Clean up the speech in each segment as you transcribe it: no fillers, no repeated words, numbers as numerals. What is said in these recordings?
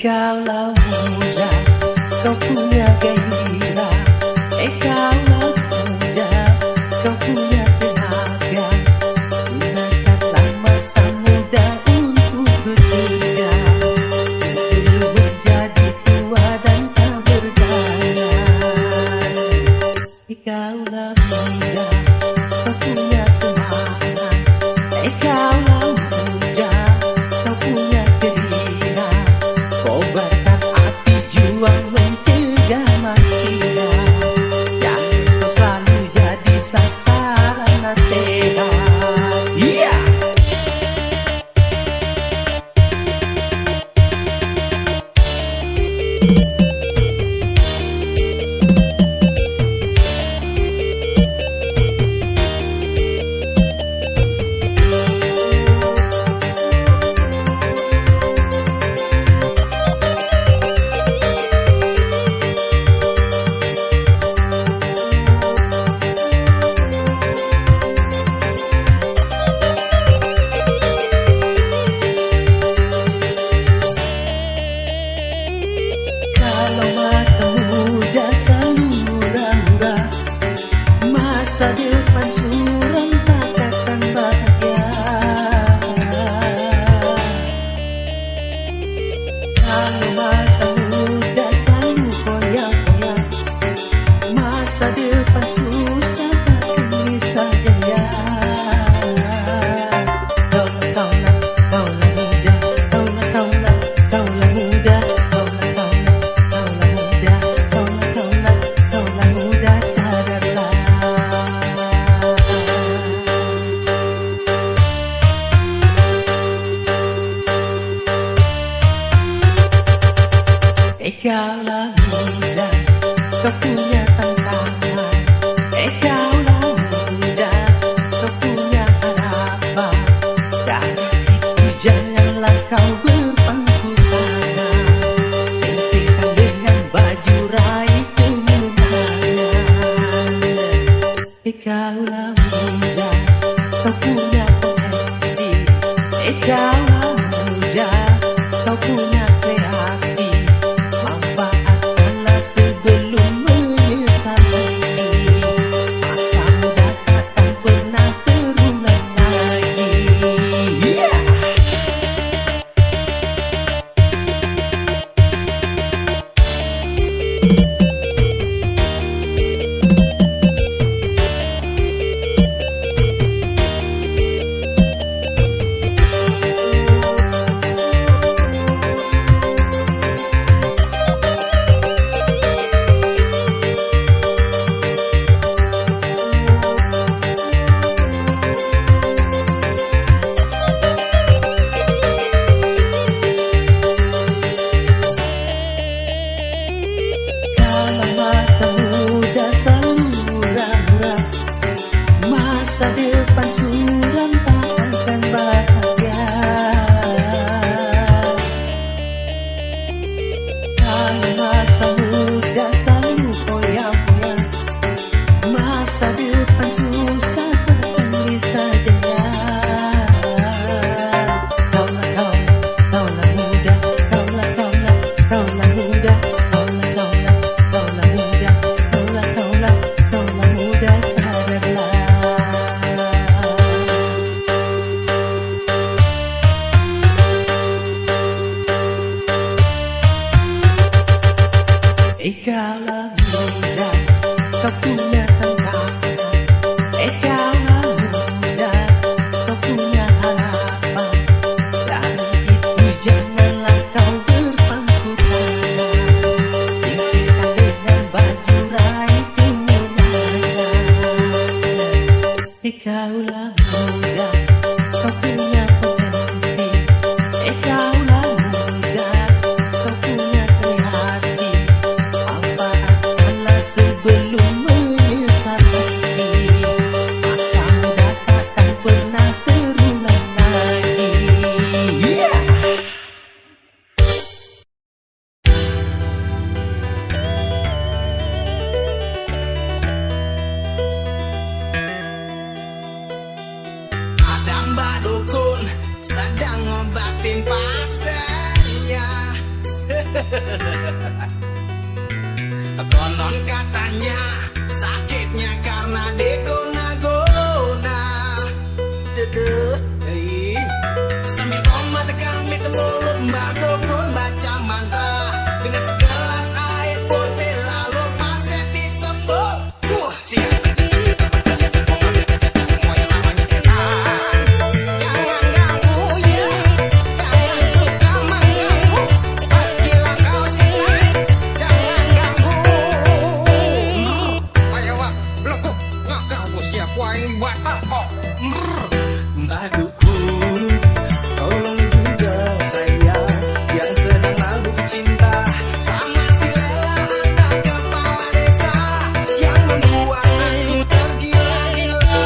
Kaulah muda, kau punya gairah. Kaulah muda, kau punya tenaga. Gunakanlah masa muda untuk bekerja, sebelum menjadi tua dan tak berdaya. Kaulah muda, kau punya semangat. Kaulah muda, kau punya keinginan. Obatkan hati juang mencegah makian. Jangan kau selalu jadi sasaran nasihat. Yeah! Masa depan suram takkan bahagia. Kalau masa muda selalu koyak-koyak, masa depan susah takkan bisa jaya. Kaulah muda, kaulah muda, kaulah muda, sadarlah. Kaulah muda, kau punya tantangan. Kaulah muda, kau punya harapan. Dari itu janganlah kau berpangku tangan. Singsirkan dengan baju raih kemenangan. Kaulah muda, kau punya potensi. Kaulah muda, kau punya kreasi. Manfaatkanlah sebelum menyesal nanti. Masa muda takkan pernah terulang lagi. Yeah! Masa muda selalu murah-murah, masa depan suram takkan bahagia. Kalau masa muda selalu koyak-koyak, masa depan susah takkan bisa jaya. Kaulah muda, kaulah muda, kaulah muda, kau punya tantangan. Kaulah muda, kau punya harapan. Dari itu janganlah kau berpangku tangan. Singkirkan dengan baju raih kemenangan. Kaulah muda, kau punya potensi. Kaulah muda, kau punya kreasi. Manfaatkanlah sebelum menyesal nanti. Masa muda takkan pernah terulang lagi. Yeah! Ada Konon katanya sakitnya karena digona-gona. Dedeh, sambil tomat kami mulut mbak dukun baca mantra dengan segelas air putih lalu pasir disebut. Mbah Dukun, tolong juga saya yang sedang mabuk cinta Sama si Lela ada kepala desa yang membuat aku tergila-gila.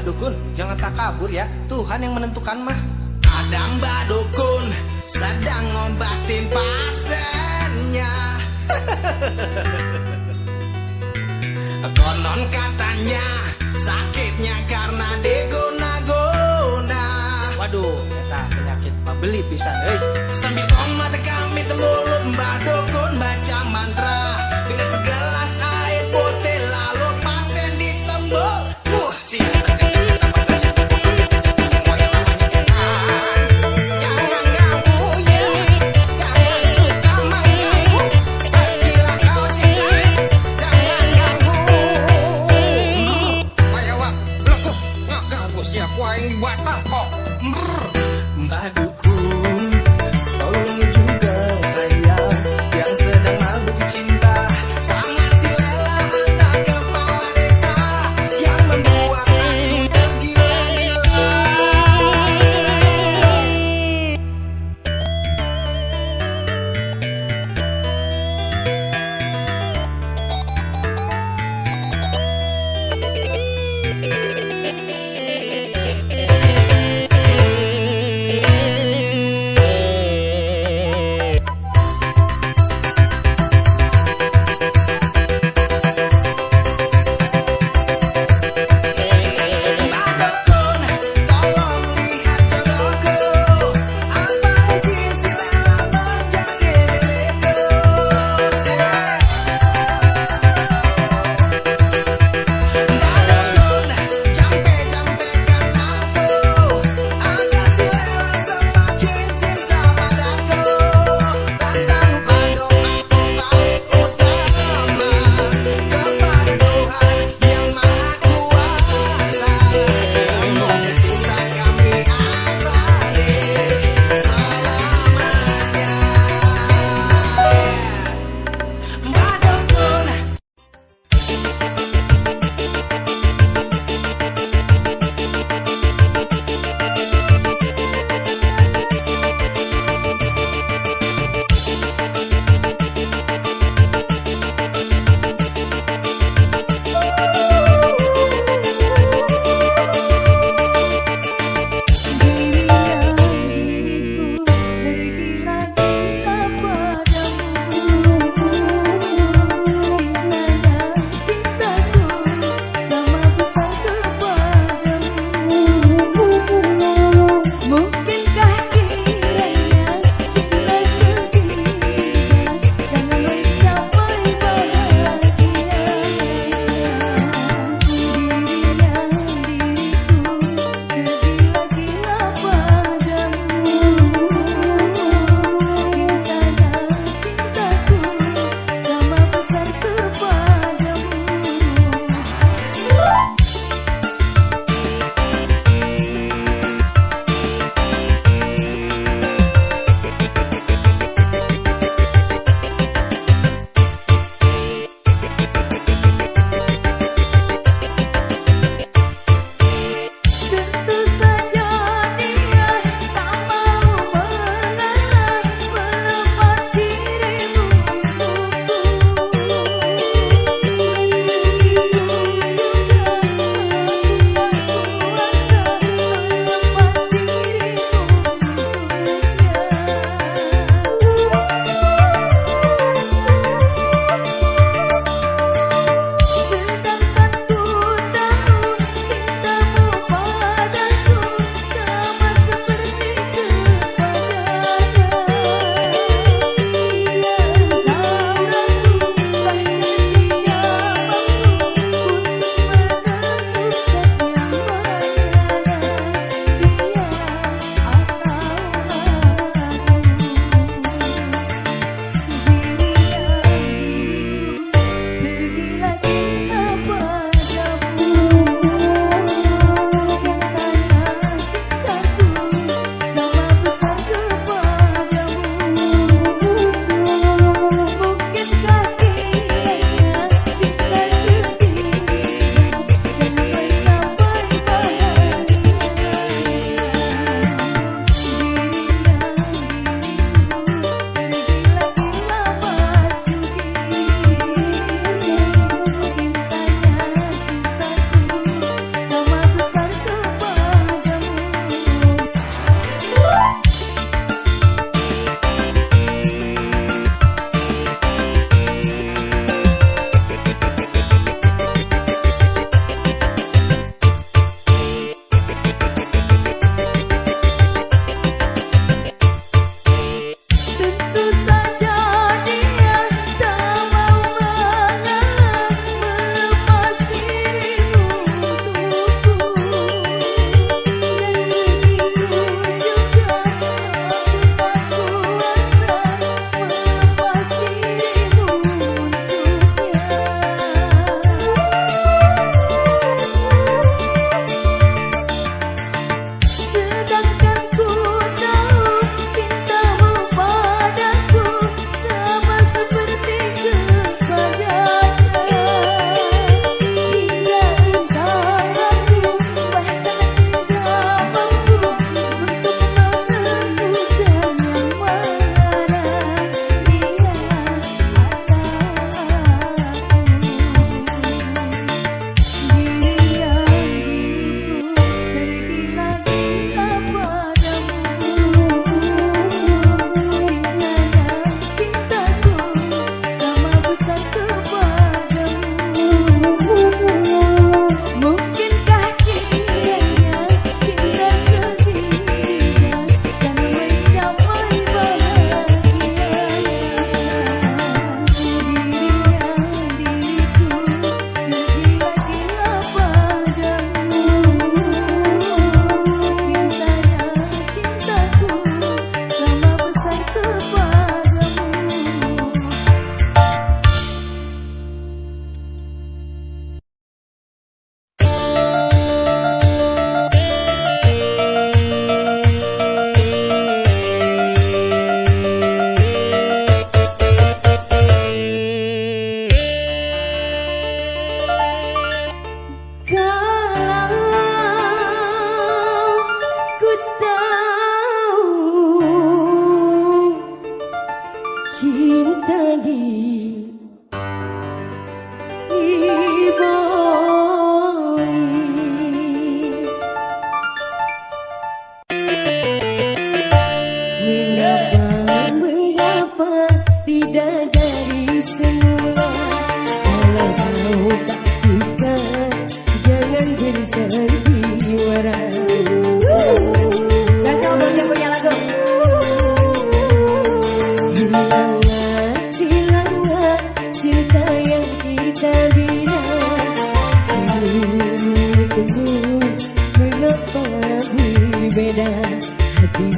Dukun, jangan takabur ya. Tuhan yang menentukan mah. Ada Mbak Dukun sedang ngobatin pasiennya. Konon katanya sakitnya karena digona-gona. Waduh, eta penyakit pabeli pisan euy. Sambil tomat kami mulut Mbak Dukun baca mantra dengan segelas air putih lalu pasien disembur. Mbah Dukun, tolong juga saya yang sedang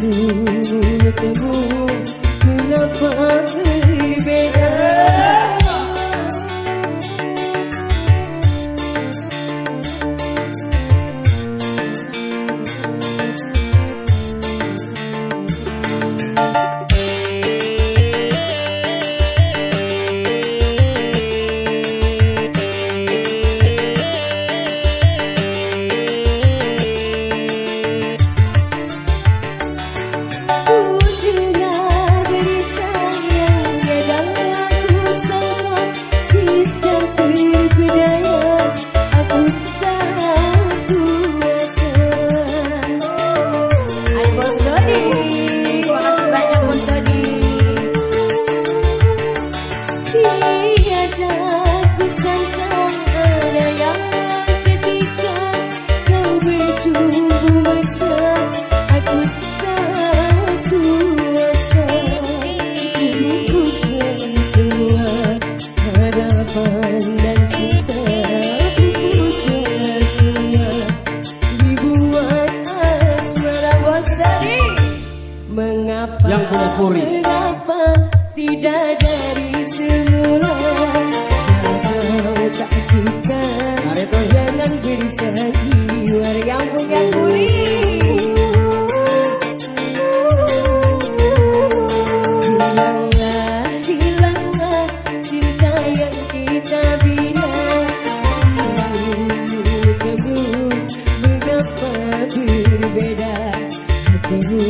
Temu mengapa berbeda. Yang punya puri. Mengapa tidak dari semula? Kalau tak suka, jangan berisah jiwa. Yang punya puri. Hilanglah, hilanglah cinta yang kita bina. Kamu mengapa berbeda? Hatimu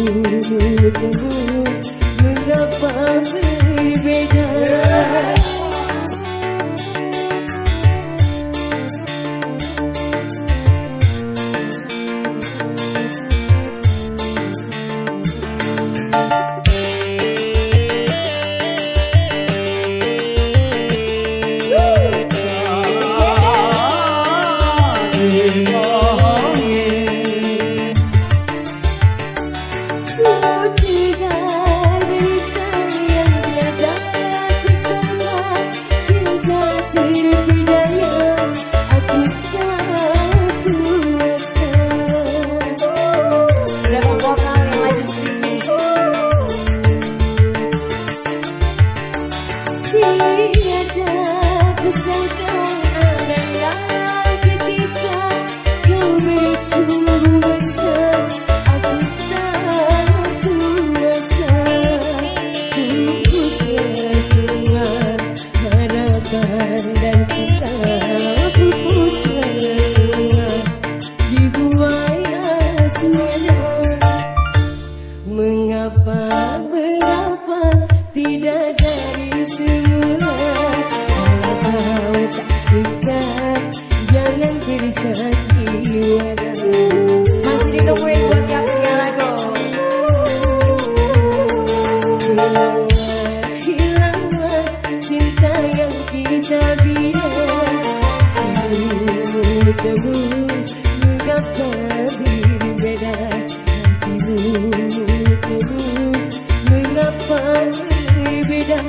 mengapa berbeda? Dan cinta pupus semua dibuai asmara. Mengapa, mengapa tidak dari semula? Kalau tak suka, jangan berisah jiwa. Masih ditungguin buat yang punya lagu. Hilanglah cinta yang kita bina. Kamu mengapa berbeda? Kamu mengapa berbeda?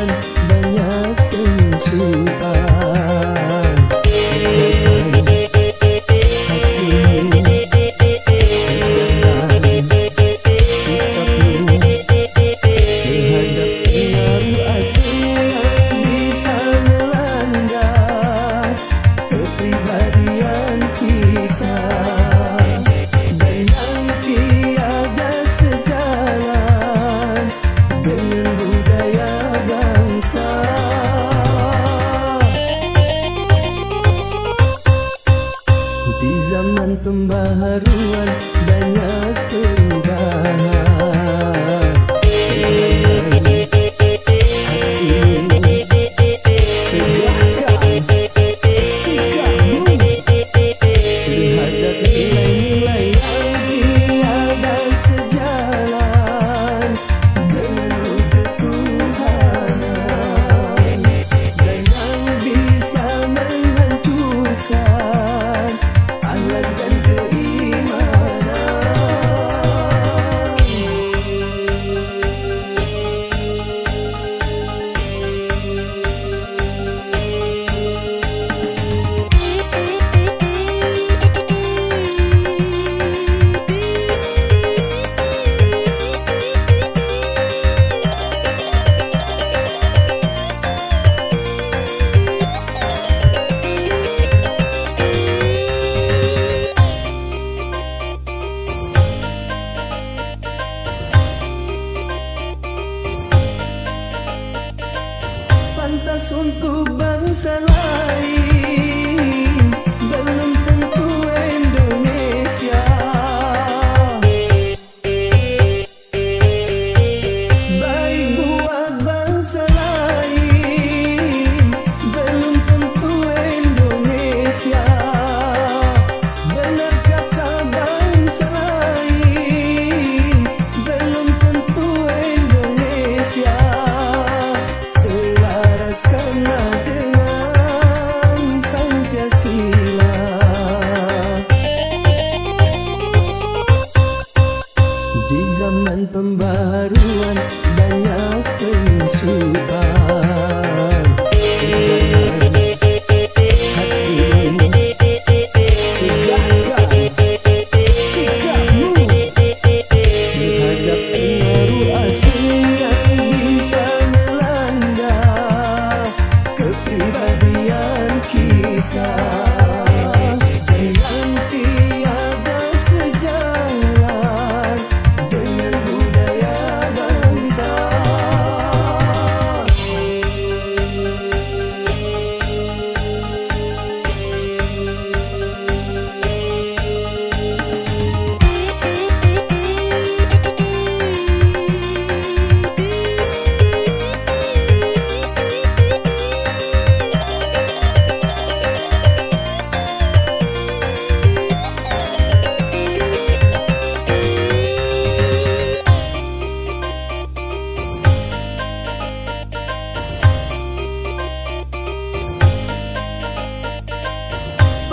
pembaharuan banyak penyusupan. Pembaharuan banyak perubahan. Terhadap nilai-nilai yang tiada sejalan dengan ketuhanan dan yang bisa menghancurkan akhlak dan pantas untuk bangsa lain, belum tentu Indonesia. Baik buat bangsa lain, belum tentu Indonesia. Benar kata bangsa lain, belum tentu Indonesia. Karena dengan Pancasila di zaman pembaharuan banyak penyusupan. Terhadap pengaruh asing yang bisa melanda kepribadian kita dengan tiada sejalan dengan budaya bangsa.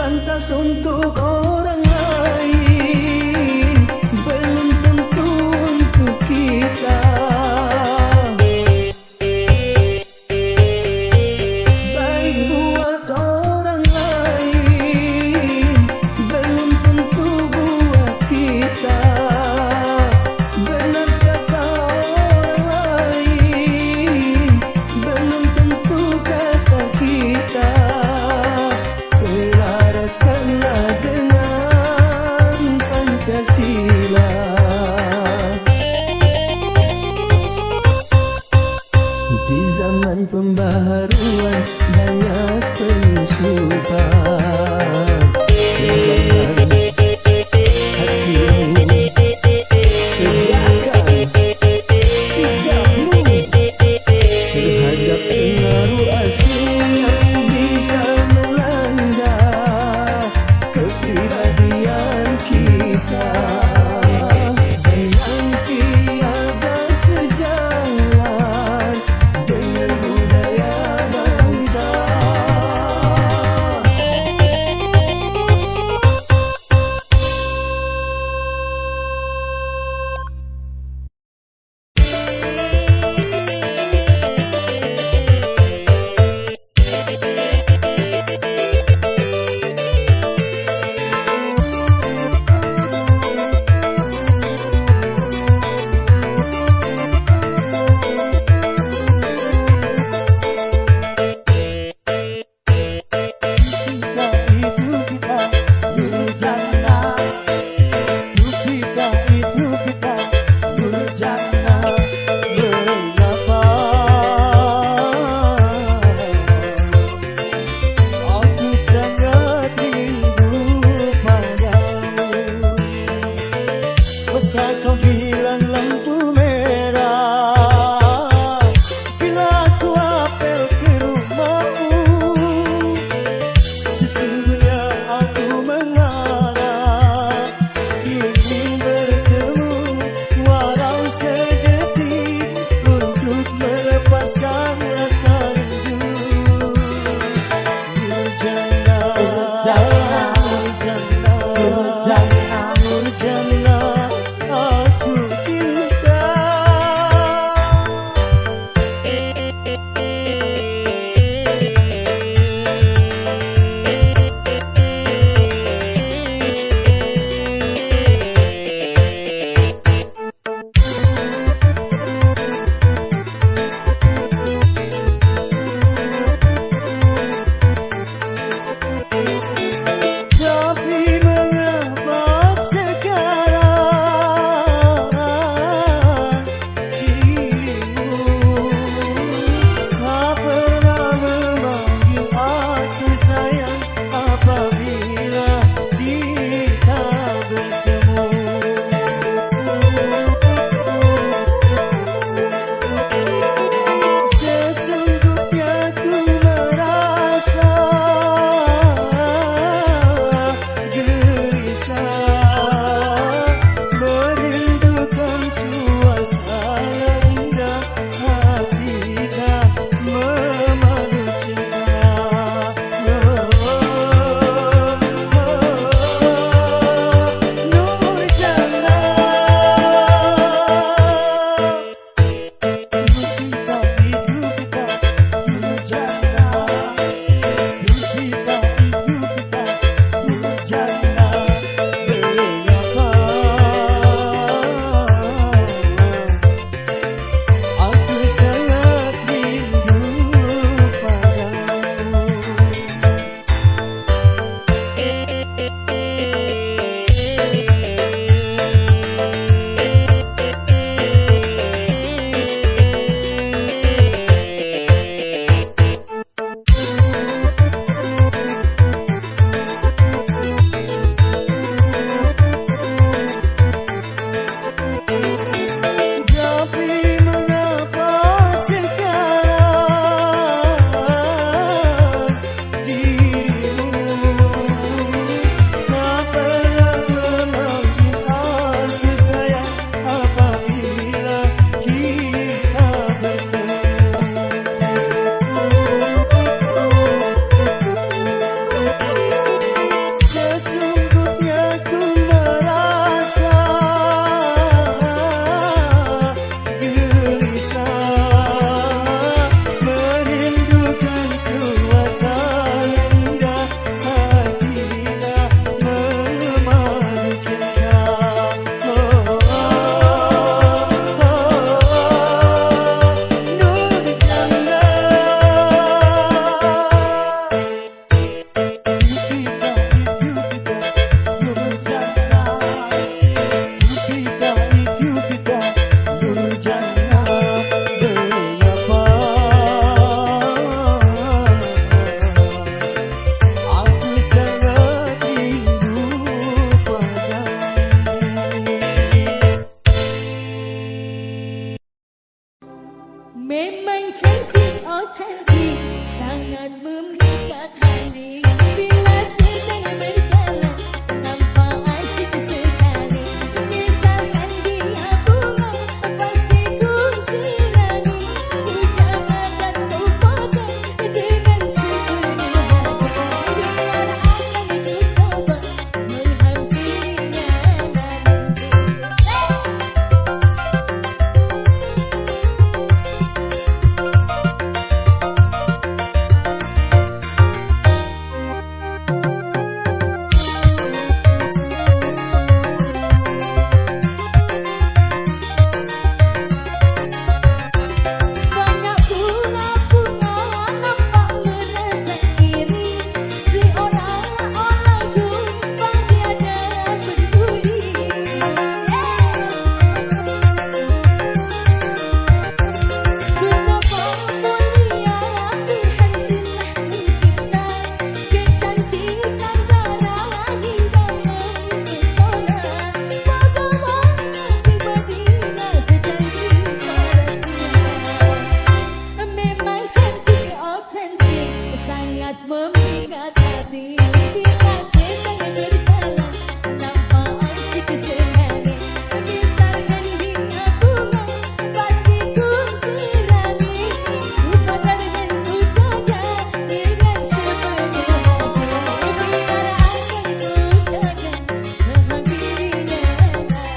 Pantas untuk orang lain, belum tentu untuk kita. Baik buat orang lain, belum tentu buat kita. Benar kata orang lain, belum tentu kata kita. Karena dengan Pancasila di zaman pembaharuan banyak penyusupan. Terhadap pengaruh asing yang bisa melanda kepribadian kita dengan tiada sejalan dengan budaya bangsa. Memang cantik, oh cantik, sangat memikat hati. Bila sedang berjalan, nampak asik sekali. Misalkan dia bunga, pasti ku sirami. Ku jaga dan ku pegang dengan sepenuh hati. Biar akan ku coba menghampirinya nanti. Banyak bunga-bunga nampak merasa iri. Seolah-olah jumpa tiada peduli. Betapa mulia Tuhan telah mencipta kecantikan darah hingga mempesona. Bagaimana tiba-tiba secantik Palestina. Memang cantik, oh cantik, sangat memikat hati. Bila sedang berjalan, nampak asik sekali. Misalkan dia bunga, pasti ku sirami. Ku pegang dan ku jaga dengan sepenuh hati. Biar akan ku jaga menghampirinya nanti.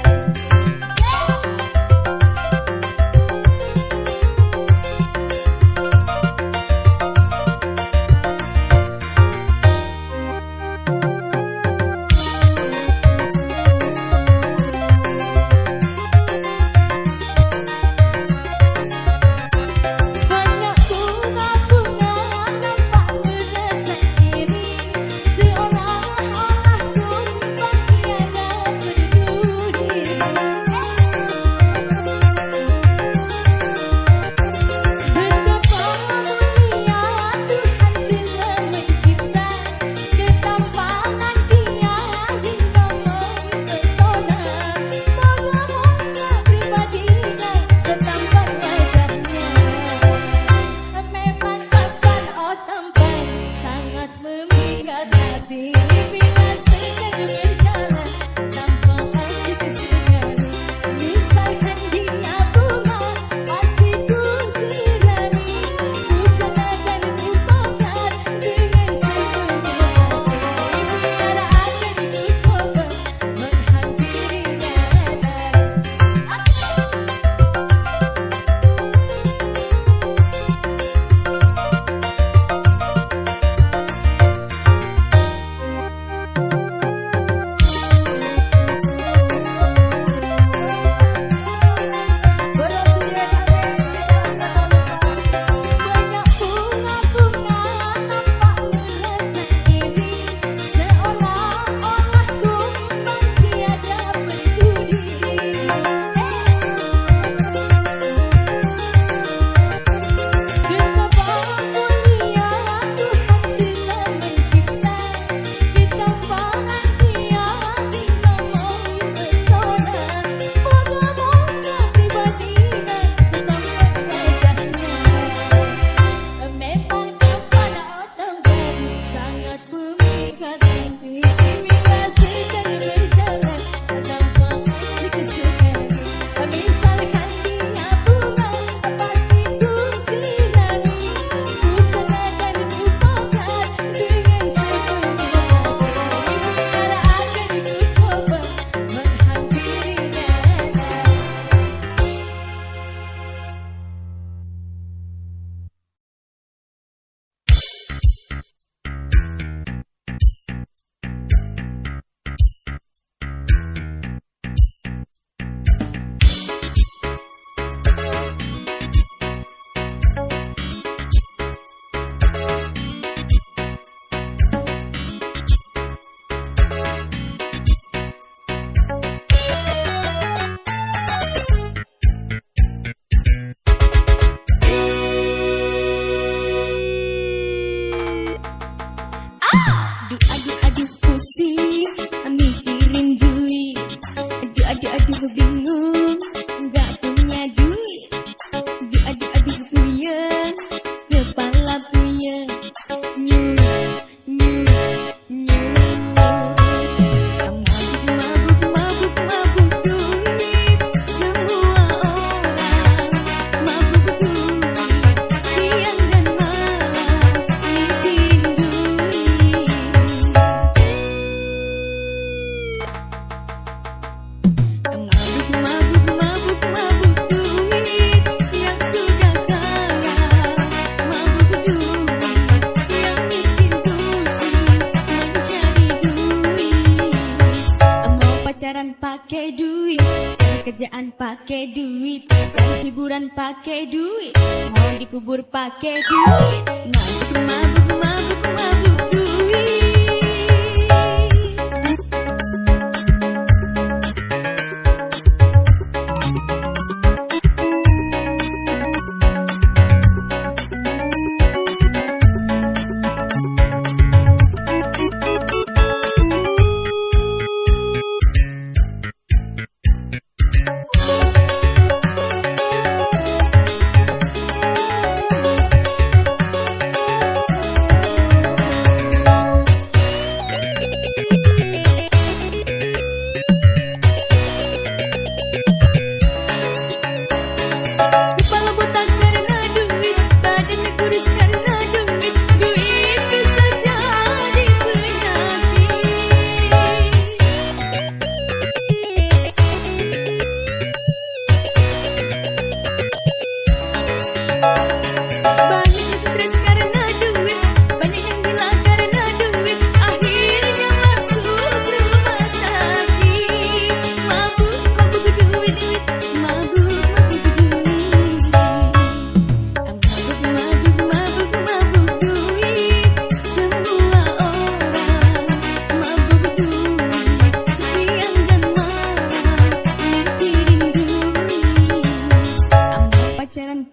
pakai duit, cari kerjaan pakai duit, cari hiburan pakai duit, mau dikubur pakai duit, mabuk mabuk mabuk mabuk duit.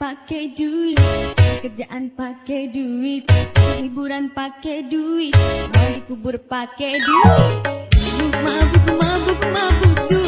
Pakai duit, kerjaan pakai duit, hiburan pakai duit, mau dikubur pakai duit, mabuk mabuk mabuk duit.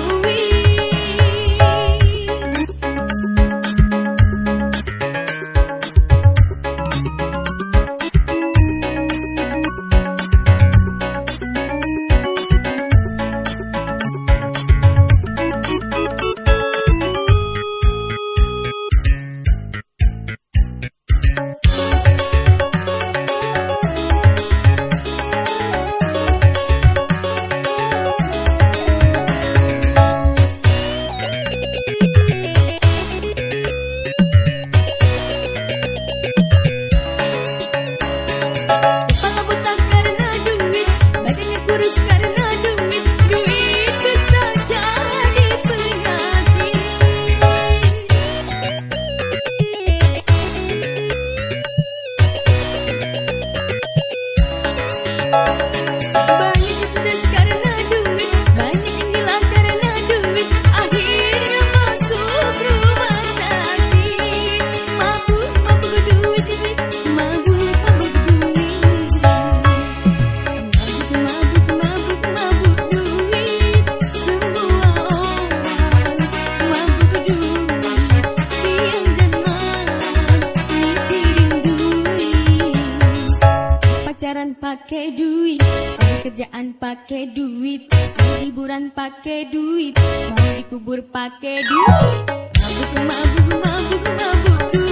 Pakai duit, cari kerjaan pakai duit, cari hiburan pakai duit, mau dikubur pakai duit, mabuk mabuk mabuk mabuk duit.